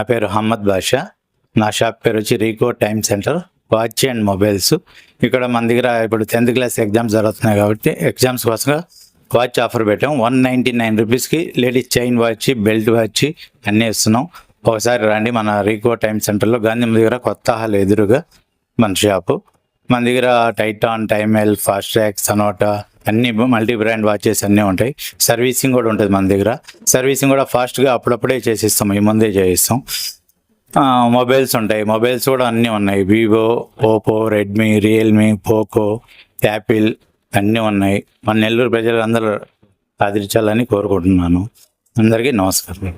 నా పేరు హమ్మద్ బాషా. నా షాప్ పేరు వచ్చి రీకో time centre watch and mobiles. ఇక్కడ మన దగ్గర ఇప్పుడు 10th క్లాస్ ఎగ్జామ్స్ జరుగుతున్నాయి కాబట్టి ఎగ్జామ్స్ కోసం వాచ్ ఆఫర్ పెట్టాం. 199 రూపీస్కి ladies chain watch, belt watch అన్నీ ఇస్తున్నాం. ఒకసారి రండి మన రీకో టైమ్ సెంటర్లో, గాంధీ దగ్గర కొత్త హాల్ ఎదురుగా మన షాపు. మన దగ్గర టైటాన్, టైమెల్, ఫాస్ట్ ట్రాక్, సనోటా అన్ని మల్టీ బ్రాండ్ వాచెస్ అన్నీ ఉంటాయి. సర్వీసింగ్ కూడా ఉంటుంది మన దగ్గర. సర్వీసింగ్ కూడా ఫాస్ట్గా అప్పుడప్పుడే చేసిస్తాం, ఈ ముందే చేయిస్తాం. మొబైల్స్ ఉంటాయి, మొబైల్స్ కూడా అన్నీ ఉన్నాయి. Vivo, Oppo, Redmi, Realme, Poco, Apple అన్నీ ఉన్నాయి. మన నెల్లూరు ప్రజలు అందరూ ఆదరించాలని కోరుకుంటున్నాను. అందరికీ నమస్కారం.